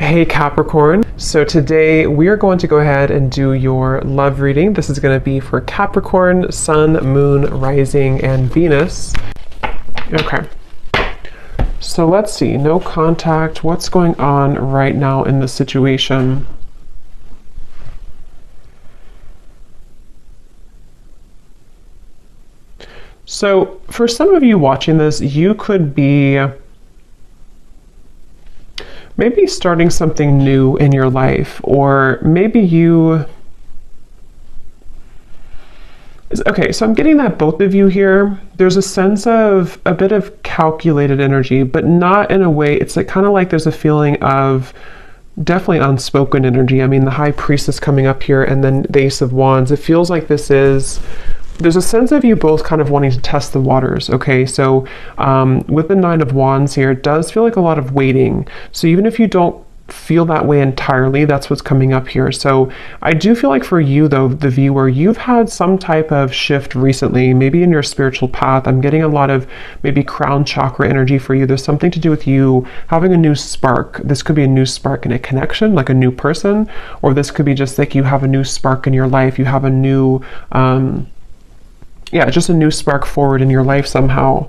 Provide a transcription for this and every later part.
Hey Capricorn. So today we are going to go ahead and do your love reading. This is going to be for Capricorn, Sun, Moon, Rising, and Venus. Okay. So let's see. No contact. What's going on right now in the situation? So for some of you watching this, you could be maybe starting something new in your life, or maybe you... Okay, so I'm getting that both of you here, there's a sense of a bit of calculated energy, but not in a way, it's like kind of like there's a feeling of definitely unspoken energy. I mean, the High Priestess coming up here and then the Ace of Wands, it feels like there's a sense of you both kind of wanting to test the waters, okay? So with the Nine of Wands here, it does feel like a lot of waiting. So even if you don't feel that way entirely, that's what's coming up here. So I do feel like for you, though, the viewer, you've had some type of shift recently, maybe in your spiritual path. I'm getting a lot of maybe crown chakra energy for you. There's something to do with you having a new spark. This could be a new spark in a connection, like a new person, or this could be just like you have a new spark in your life. You have a new... just a new spark forward in your life somehow.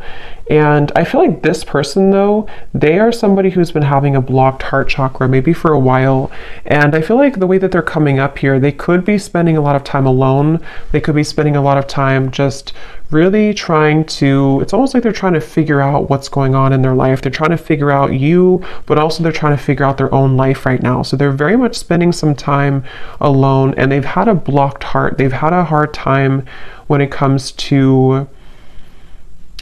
And I feel like this person, though, they are somebody who's been having a blocked heart chakra maybe for a while. And I feel like the way that they're coming up here, they could be spending a lot of time alone. They could be spending a lot of time just really trying to, it's almost like they're trying to figure out what's going on in their life. They're trying to figure out you, but also they're trying to figure out their own life right now. So they're very much spending some time alone, and they've had a blocked heart. They've had a hard time when it comes to,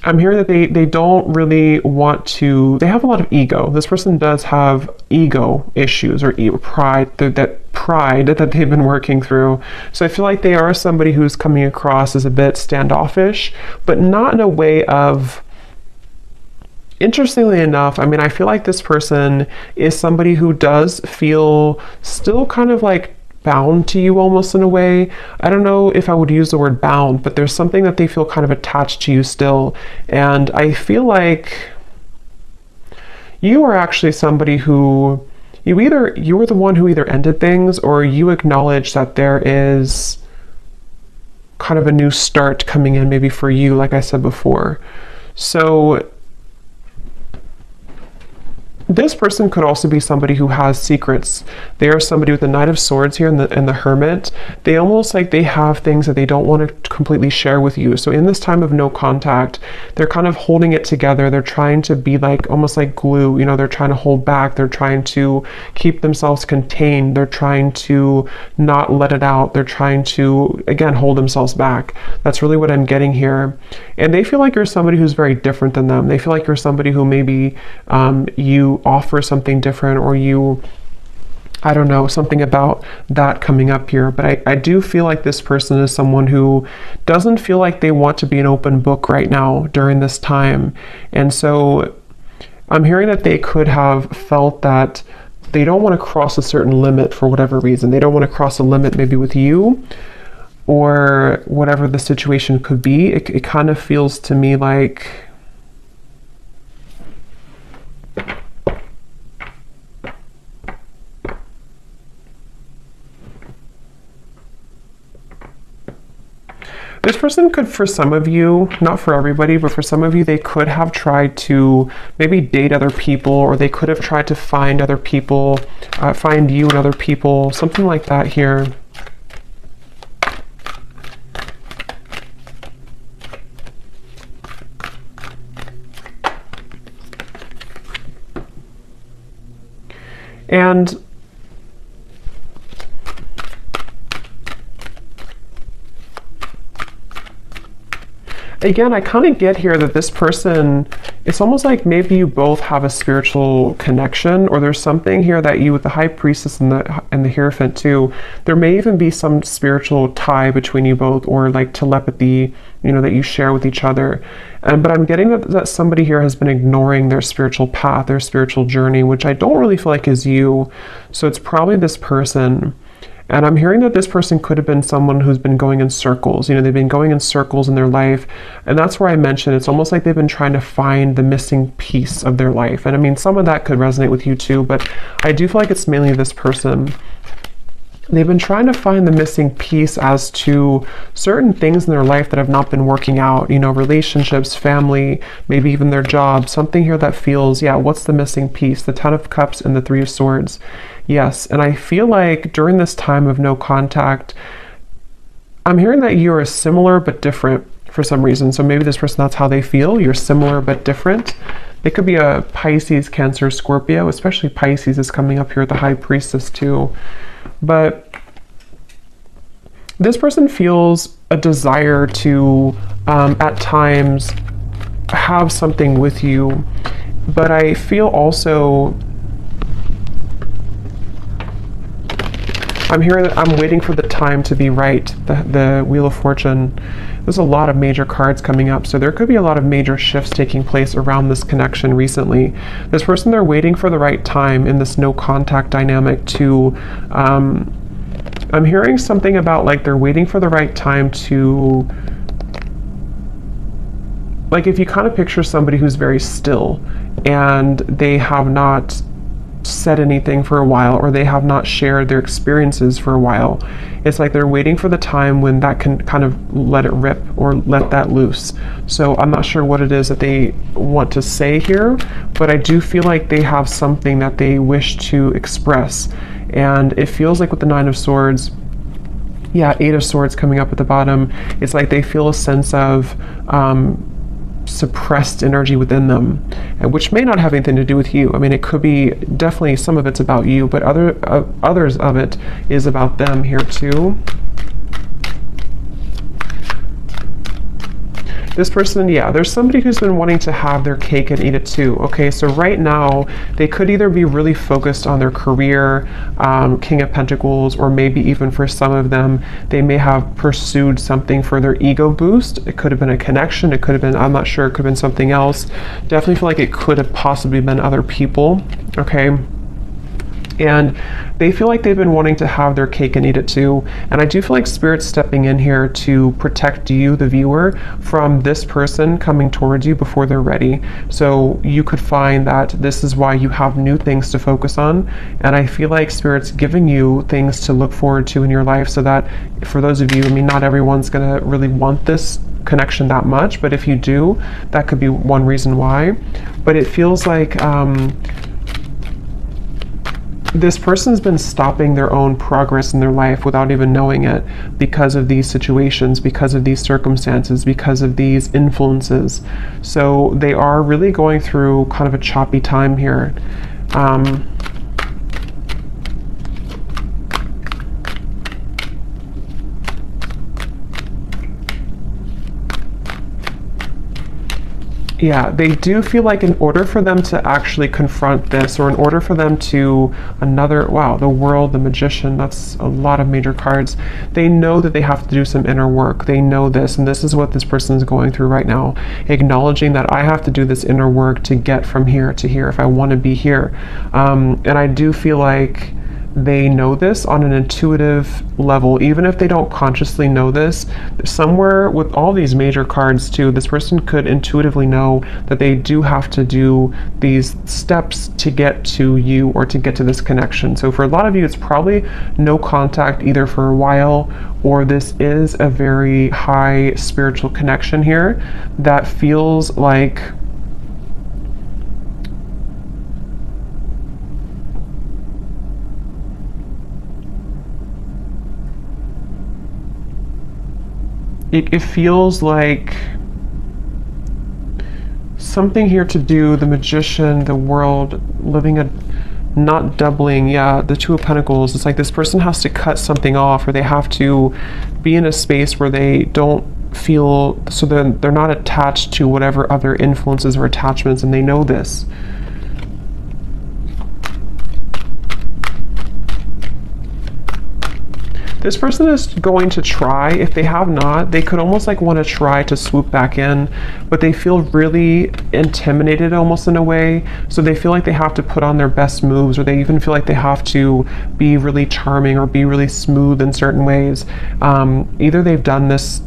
I'm hearing that they don't really want to, they have a lot of ego. This person does have ego issues or pride, that pride that they've been working through. So I feel like they are somebody who's coming across as a bit standoffish, but not in a way of, interestingly enough, I mean, I feel like this person is somebody who does feel still kind of like bound to you almost in a way. I don't know if I would use the word bound, but there's something that they feel kind of attached to you still. And I feel like you are actually somebody who you were the one who either ended things, or you acknowledge that there is kind of a new start coming in maybe for you, like I said before. So this person could also be somebody who has secrets. They are somebody with the Knight of Swords here and the Hermit. They almost like they have things that they don't want to completely share with you. So in this time of no contact, they're kind of holding it together. They're trying to be like almost like glue. You know, they're trying to hold back. They're trying to keep themselves contained. They're trying to not let it out. They're trying to, again, hold themselves back. That's really what I'm getting here. And they feel like you're somebody who's very different than them. They feel like you're somebody who maybe you offer something different, or you, I don't know, something about that coming up here. But I do feel like this person is someone who doesn't feel like they want to be an open book right now during this time. And so I'm hearing that they could have felt that they don't want to cross a certain limit for whatever reason. They don't want to cross a limit maybe with you, or whatever the situation could be. It kind of feels to me like this person could, for some of you, not for everybody, but for some of you, they could have tried to maybe date other people, or they could have tried to find other people, find you and other people, something like that here. And again, I kind of get here that this person, it's almost like maybe you both have a spiritual connection, or there's something here that you, with the High Priestess and the Hierophant too, there may even be some spiritual tie between you both, or like telepathy, you know, that you share with each other. But I'm getting that somebody here has been ignoring their spiritual path, their spiritual journey, which I don't really feel like is you. So it's probably this person. And I'm hearing that this person could have been someone who's been going in circles. You know, they've been going in circles in their life. And that's where I mentioned it's almost like they've been trying to find the missing piece of their life. And I mean, some of that could resonate with you too, but I do feel like it's mainly this person. They've been trying to find the missing piece as to certain things in their life that have not been working out, you know, relationships, family, maybe even their job, something here that feels, yeah, what's the missing piece? The Ten of Cups and the Three of Swords. Yes, and I feel like during this time of no contact, I'm hearing that you are similar but different for some reason. So maybe this person, that's how they feel. You're similar but different. They could be a Pisces, Cancer, Scorpio, especially Pisces is coming up here with the High Priestess too. But this person feels a desire to, at times, have something with you. But I feel also, I'm hearing that I'm waiting for the time to be right. The Wheel of Fortune. There's a lot of major cards coming up, so there could be a lot of major shifts taking place around this connection recently. This person, they're waiting for the right time in this no contact dynamic to, I'm hearing something about like they're waiting for the right time to, like if you kind of picture somebody who's very still and they have not said anything for a while, or they have not shared their experiences for a while. It's like they're waiting for the time when that can kind of let it rip or let that loose. So I'm not sure what it is that they want to say here, but I do feel like they have something that they wish to express. And it feels like with the Nine of Swords, yeah, Eight of Swords coming up at the bottom, it's like they feel a sense of suppressed energy within them, which may not have anything to do with you. I mean, it could be, definitely some of it's about you, but others of it is about them here too. This person, yeah, there's somebody who's been wanting to have their cake and eat it too. Okay, so right now they could either be really focused on their career, King of Pentacles, or maybe even for some of them, they may have pursued something for their ego boost. It could have been a connection. It could have been, I'm not sure, it could have been something else. Definitely feel like it could have possibly been other people. Okay. And they feel like they've been wanting to have their cake and eat it too. And I do feel like Spirit's stepping in here to protect you, the viewer, from this person coming towards you before they're ready. So you could find that this is why you have new things to focus on. And I feel like Spirit's giving you things to look forward to in your life, so that for those of you, I mean, not everyone's going to really want this connection that much, but if you do, that could be one reason why. But it feels like this person's been stopping their own progress in their life without even knowing it, because of these situations, because of these circumstances, because of these influences. So they are really going through kind of a choppy time here. Yeah, they do feel like in order for them to actually confront this, or in order for them to wow, the World, the Magician, that's a lot of major cards. They know that they have to do some inner work. They know this, and this is what this person is going through right now, acknowledging that I have to do this inner work to get from here to here if I want to be here. And I do feel like they know this on an intuitive level, even if they don't consciously know this. Somewhere with all these major cards too, this person could intuitively know that they do have to do these steps to get to you, or to get to this connection. So for a lot of you, it's probably no contact either for a while, or this is a very high spiritual connection here that feels like it feels like something here to do, the Magician, the World, living a, not doubling, yeah, the Two of Pentacles. It's like this person has to cut something off, or they have to be in a space where they don't feel, so they're not attached to whatever other influences or attachments, and they know this. This person is going to try. If they have not, they could almost like want to try to swoop back in, but they feel really intimidated almost in a way. So they feel like they have to put on their best moves, or they even feel like they have to be really charming or be really smooth in certain ways. Either they've done this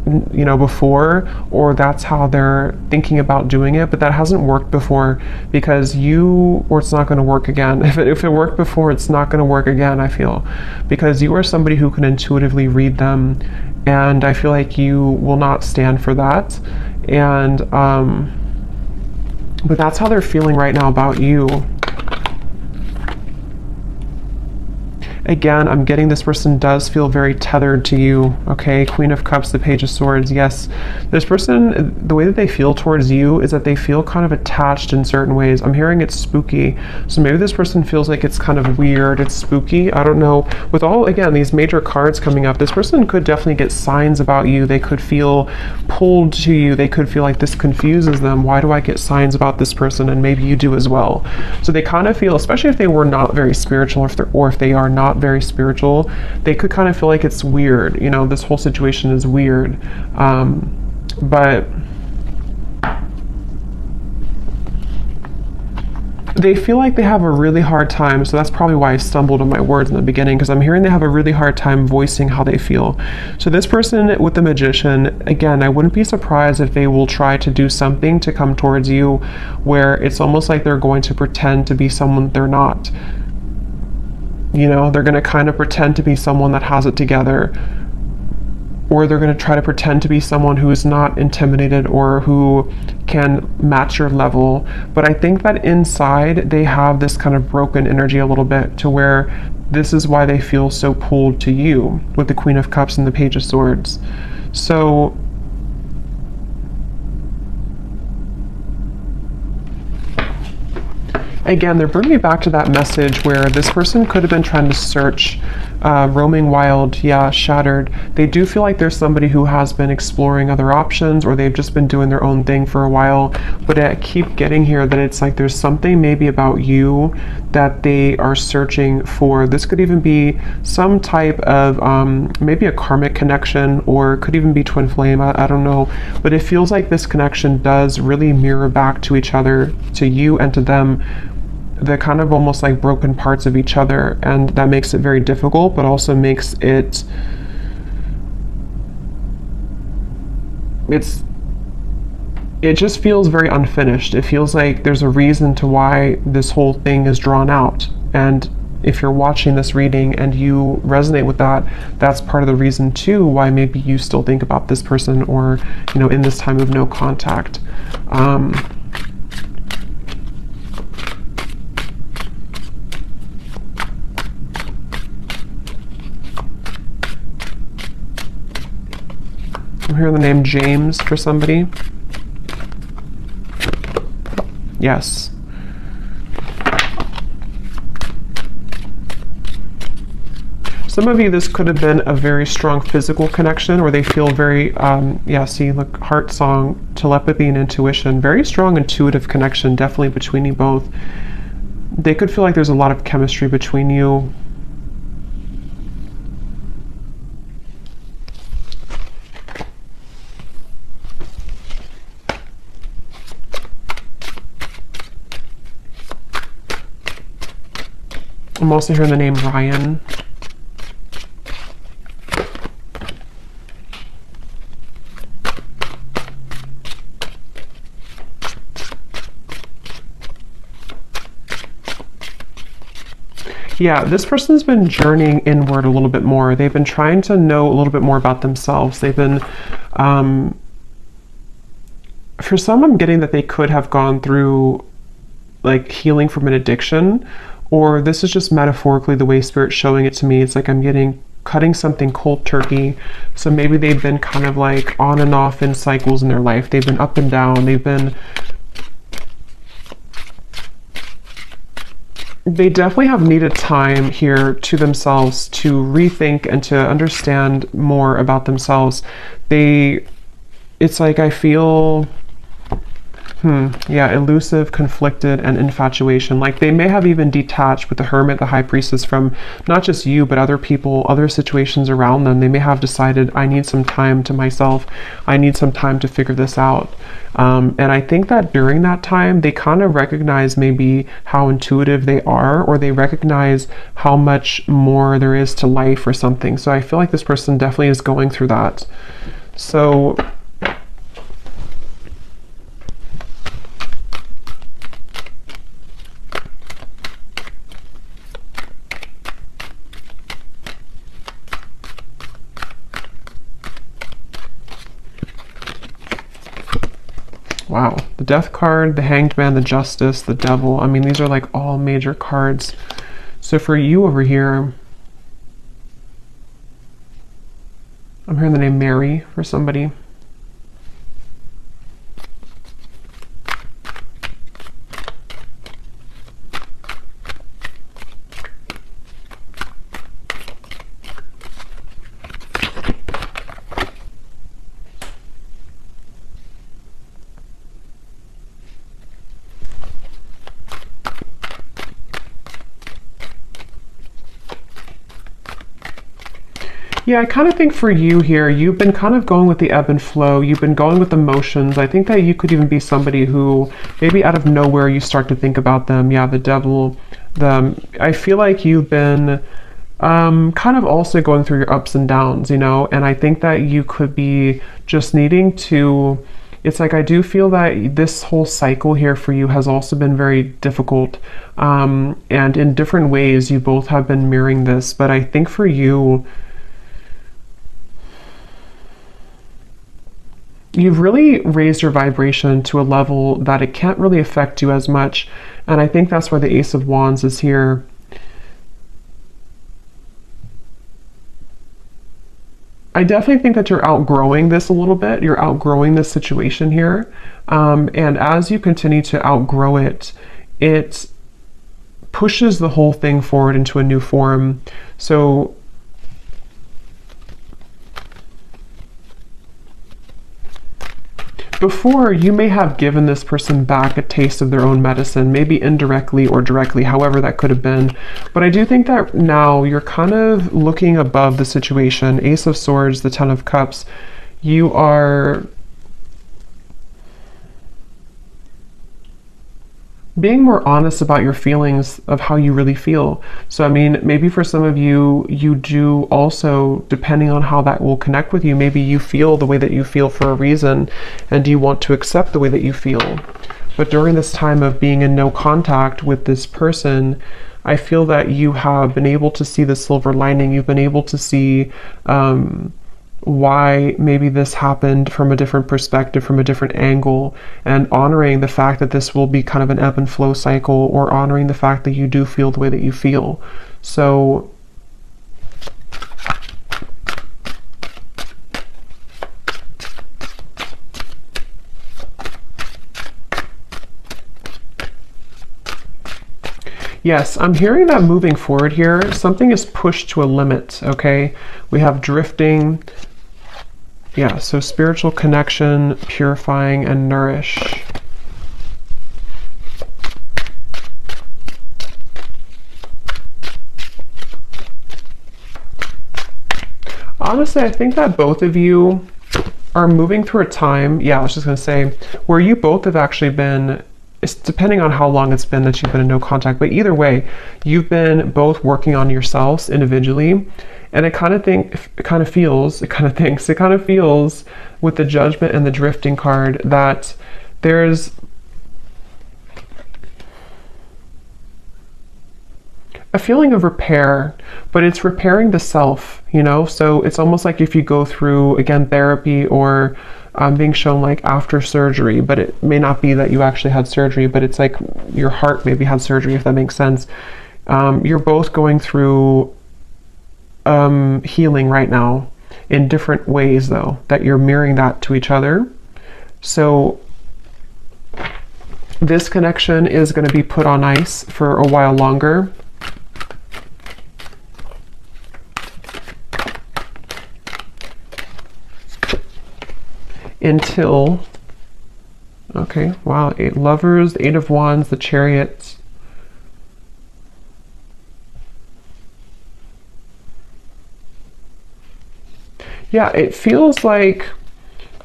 before, or that's how they're thinking about doing it, but that hasn't worked before because or it's not going to work again. If it worked before, it's not going to work again, I feel, because you are somebody who can intuitively read them, and I feel like you will not stand for that. And but that's how they're feeling right now about you. Again, I'm getting this person does feel very tethered to you, okay? Queen of Cups, the Page of Swords, yes. This person, the way that they feel towards you is that they feel kind of attached in certain ways. I'm hearing it's spooky. So maybe this person feels like it's kind of weird, it's spooky, I don't know. With all, again, these major cards coming up, this person could definitely get signs about you. They could feel pulled to you. They could feel like this confuses them. Why do I get signs about this person? And maybe you do as well. So they kind of feel, especially if they were not very spiritual, or if they are not very spiritual, they could kind of feel like it's weird. This whole situation is weird. But they feel like they have a really hard time, so that's probably why I stumbled on my words in the beginning, because I'm hearing they have a really hard time voicing how they feel. So this person with the Magician, again, I wouldn't be surprised if they will try to do something to come towards you where it's almost like they're going to pretend to be someone they're not. They're going to kind of pretend to be someone that has it together, or they're going to try to pretend to be someone who is not intimidated or who can match your level. But I think that inside they have this kind of broken energy a little bit, to where this is why they feel so pulled to you with the Queen of Cups and the Page of Swords. So again, they're bringing me back to that message where this person could have been trying to search, roaming wild, shattered. They do feel like there's somebody who has been exploring other options, or they've just been doing their own thing for a while. But I keep getting here that it's like there's something maybe about you that they are searching for. This could even be some type of maybe a karmic connection, or could even be twin flame. I don't know. But it feels like this connection does really mirror back to each other, to you and to them, the kind of almost like broken parts of each other, and that makes it very difficult, but also makes it just feels very unfinished. It feels like there's a reason to why this whole thing is drawn out, and if you're watching this reading and you resonate with that, that's part of the reason too why maybe you still think about this person, or in this time of no contact. I'm hearing the name James for somebody. Yes. Some of you, this could have been a very strong physical connection, where they feel very, see, look, heart song, telepathy and intuition, very strong intuitive connection, definitely between you both. They could feel like there's a lot of chemistry between you. I'm also hearing the name Ryan. Yeah, this person's been journeying inward a little bit more. They've been trying to know a little bit more about themselves. They've been, for some, I'm getting that they could have gone through like healing from an addiction, or this is just metaphorically the way Spirit's showing it to me. It's like I'm getting cutting something cold turkey. So maybe they've been kind of like on and off in cycles in their life. They've been up and down. They definitely have needed time here to themselves to rethink and to understand more about themselves. It's like I feel Yeah, elusive, conflicted, and infatuation. Like they may have even detached with the Hermit, the High Priestess, from not just you, but other people, other situations around them. They may have decided, I need some time to myself. I need some time to figure this out. And I think that during that time, they kind of recognize maybe how intuitive they are, or they recognize how much more there is to life or something. So I feel like this person definitely is going through that. So wow, the Death card, the Hanged Man, the Justice, the Devil. I mean, these are like all major cards. So for you over here, I'm hearing the name Mary for somebody. Yeah, I kind of think for you here, you've been kind of going with the ebb and flow. You've been going with emotions. I think that you could even be somebody who maybe out of nowhere you start to think about them. Yeah, the Devil. I feel like you've been kind of also going through your ups and downs, you know, and I think that you could be just needing to, it's like I do feel that this whole cycle here for you has also been very difficult, and in different ways you both have been mirroring this, but I think for you, you've really raised your vibration to a level that it can't really affect you as much. And I think that's why the Ace of Wands is here. I definitely think that you're outgrowing this a little bit. You're outgrowing this situation here. And as you continue to outgrow it, it pushes the whole thing forward into a new form. So before, you may have given this person back a taste of their own medicine, maybe indirectly or directly, however that could have been. But I do think that now you're kind of looking above the situation. Ace of Swords, the Ten of Cups, you are being more honest about your feelings of how you really feel. So I mean, maybe for some of you, you do also, depending on how that will connect with you, maybe you feel the way that you feel for a reason, and you want to accept the way that you feel. But during this time of being in no contact with this person, I feel that you have been able to see the silver lining. You've been able to see why maybe this happened from a different perspective, from a different angle, and honoring the fact that this will be kind of an ebb and flow cycle, or honoring the fact that you do feel the way that you feel. So yes, I'm hearing that moving forward here, something is pushed to a limit, okay? We have drifting. Yeah, so spiritual connection, purifying, and nourish. Honestly, I think that both of you are moving through a time, yeah, I was just going to say, where you both have actually been, it's depending on how long it's been that you've been in no contact, but either way, you've been both working on yourselves individually. And it kind of feels with the Judgment and the Drifting card that there's a feeling of repair, but it's repairing the self, you know? So it's almost like if you go through, again, therapy, or being shown like after surgery, but it may not be that you actually had surgery, but it's like your heart maybe had surgery, if that makes sense. You're both going through healing right now in different ways, though, that you're mirroring that to each other. So this connection is going to be put on ice for a while longer. Until Okay, wow, 8 lovers, the 8 of wands, the chariot. Yeah, it feels like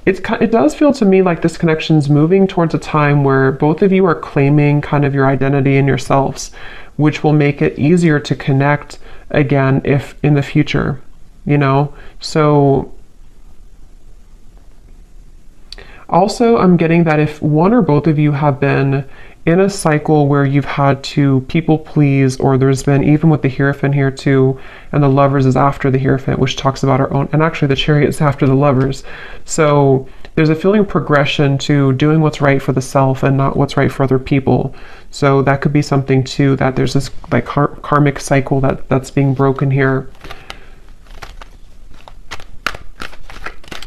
it does feel to me like this connection's moving towards a time where both of you are claiming kind of your identity and yourselves, which will make it easier to connect again if in the future, you know? So also I'm getting that if one or both of you have been in a cycle where you've had to people please, or there's been, even with the Hierophant here too, and the lovers is after the Hierophant, which talks about our own, and actually the chariot is after the lovers. So there's a feeling of progression to doing what's right for the self and not what's right for other people. So that could be something too, that there's this like karmic cycle that's being broken here.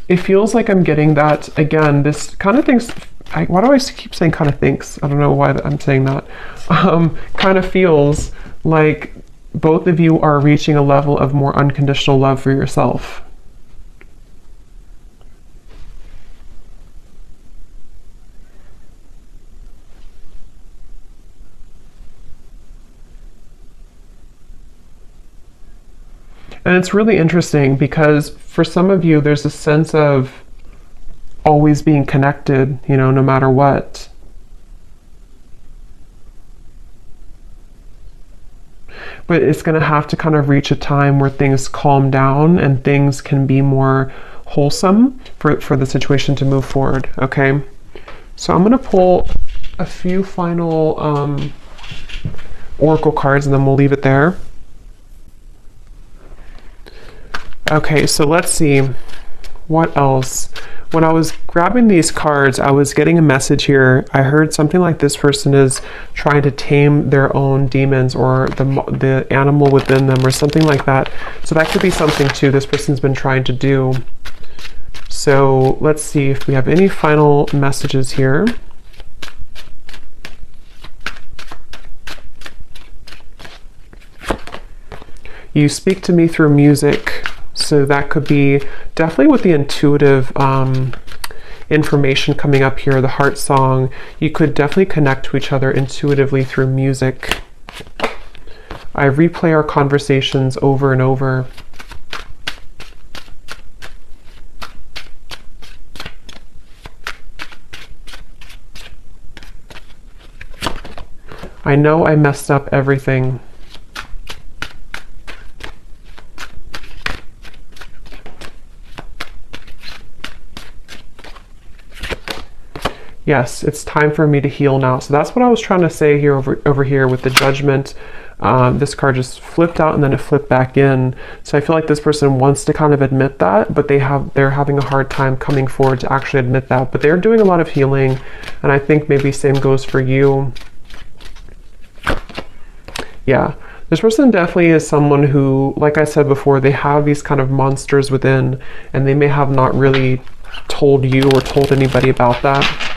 It feels like I'm getting that, again, this kind of things, why do I keep saying kind of thinks? I don't know why I'm saying that. Kind of feels like both of you are reaching a level of more unconditional love for yourself. And it's really interesting because for some of you, there's a sense of always being connected, you know, no matter what. But it's going to have to kind of reach a time where things calm down and things can be more wholesome for the situation to move forward, okay? So I'm going to pull a few final oracle cards and then we'll leave it there. Okay, so let's see what else. When I was grabbing these cards, I was getting a message here. I heard something like this person is trying to tame their own demons or the animal within them or something like that. So that could be something too this person's been trying to do. So let's see if we have any final messages here. You speak to me through music. So that could be definitely with the intuitive information coming up here, the heart song. You could definitely connect to each other intuitively through music. I replay our conversations over and over. I know I messed up everything. Yes, it's time for me to heal now. So that's what I was trying to say here over here with the judgment. This card just flipped out and then it flipped back in. So I feel like this person wants to kind of admit that, but they're having a hard time coming forward to actually admit that. But they're doing a lot of healing, and I think maybe same goes for you. Yeah, this person definitely is someone who, like I said before, they have these kind of monsters within, and they may have not really told you or told anybody about that.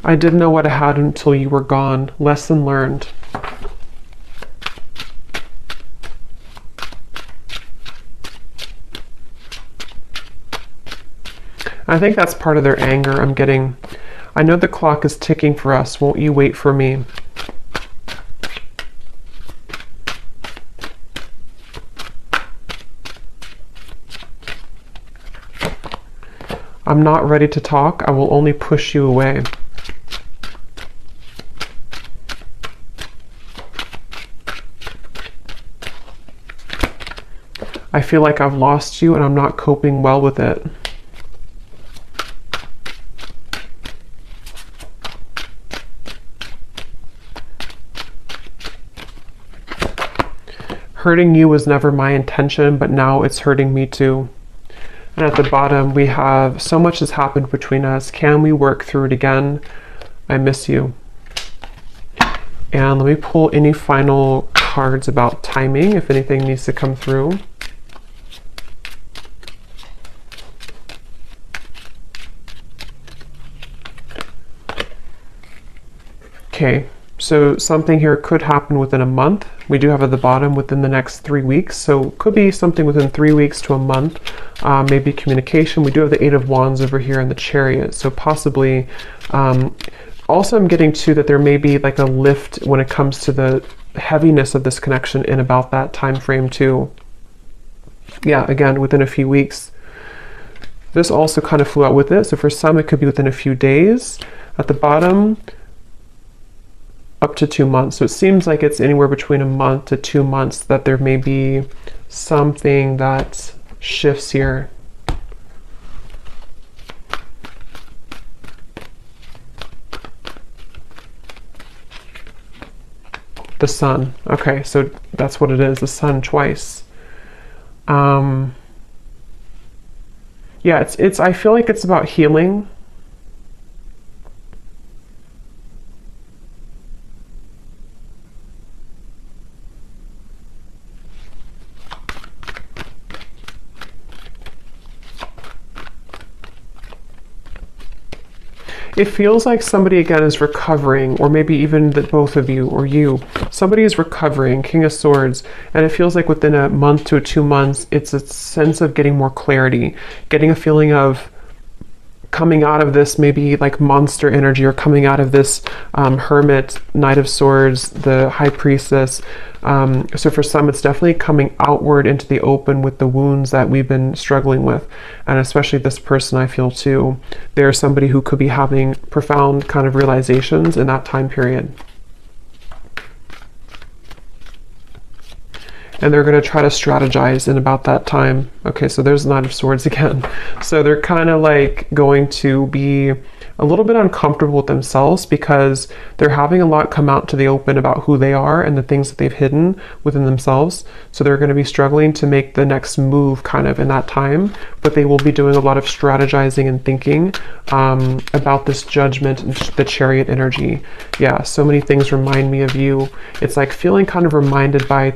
I didn't know what I had until you were gone. Lesson learned. I think that's part of their anger. I'm getting, I know the clock is ticking for us. Won't you wait for me? I'm not ready to talk. I will only push you away. I feel like I've lost you and I'm not coping well with it. Hurting you was never my intention, but now it's hurting me too. And at the bottom, we have, so much has happened between us. Can we work through it again? I miss you. And let me pull any final cards about timing, if anything needs to come through. Okay, so something here could happen within a month. We do have at the bottom within the next 3 weeks, so could be something within 3 weeks to a month. Maybe communication. We do have the Eight of Wands over here in the Chariot, so possibly. Also, I'm getting to that there may be like a lift when it comes to the heaviness of this connection in about that time frame too. Yeah, again, within a few weeks. This also kind of flew out with it, so for some it could be within a few days. At the bottom, up to 2 months. So it seems like it's anywhere between a month to 2 months that there may be something that shifts here. The Sun. Okay, so that's what it is, the Sun twice. Yeah, it's I feel like it's about healing. It feels like somebody again is recovering, or maybe even that both of you or you. Somebody is recovering, King of Swords, and it feels like within a month to 2 months, it's a sense of getting more clarity, getting a feeling of coming out of this maybe like monster energy, or coming out of this Hermit, Knight of Swords, the High Priestess. So for some, it's definitely coming outward into the open with the wounds that we've been struggling with. And especially this person, I feel too, they're somebody who could be having profound kind of realizations in that time period. And they're going to try to strategize in about that time. Okay, so there's the Knight of Swords again. So they're kind of like going to be a little bit uncomfortable with themselves because they're having a lot come out to the open about who they are and the things that they've hidden within themselves. So they're going to be struggling to make the next move kind of in that time, but they will be doing a lot of strategizing and thinking about this Judgment and the Chariot energy. Yeah, so many things remind me of you. It's like feeling kind of reminded by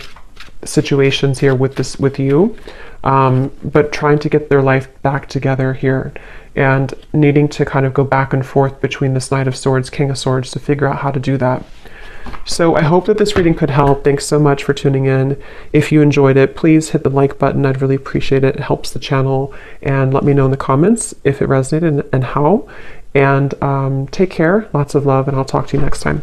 situations here with you, but trying to get their life back together here and needing to kind of go back and forth between this Knight of Swords, King of Swords to figure out how to do that. So I hope that this reading could help. Thanks so much for tuning in. If you enjoyed it, please hit the like button. I'd really appreciate it. It helps the channel, and let me know in the comments if it resonated and how. And take care, lots of love, and I'll talk to you next time.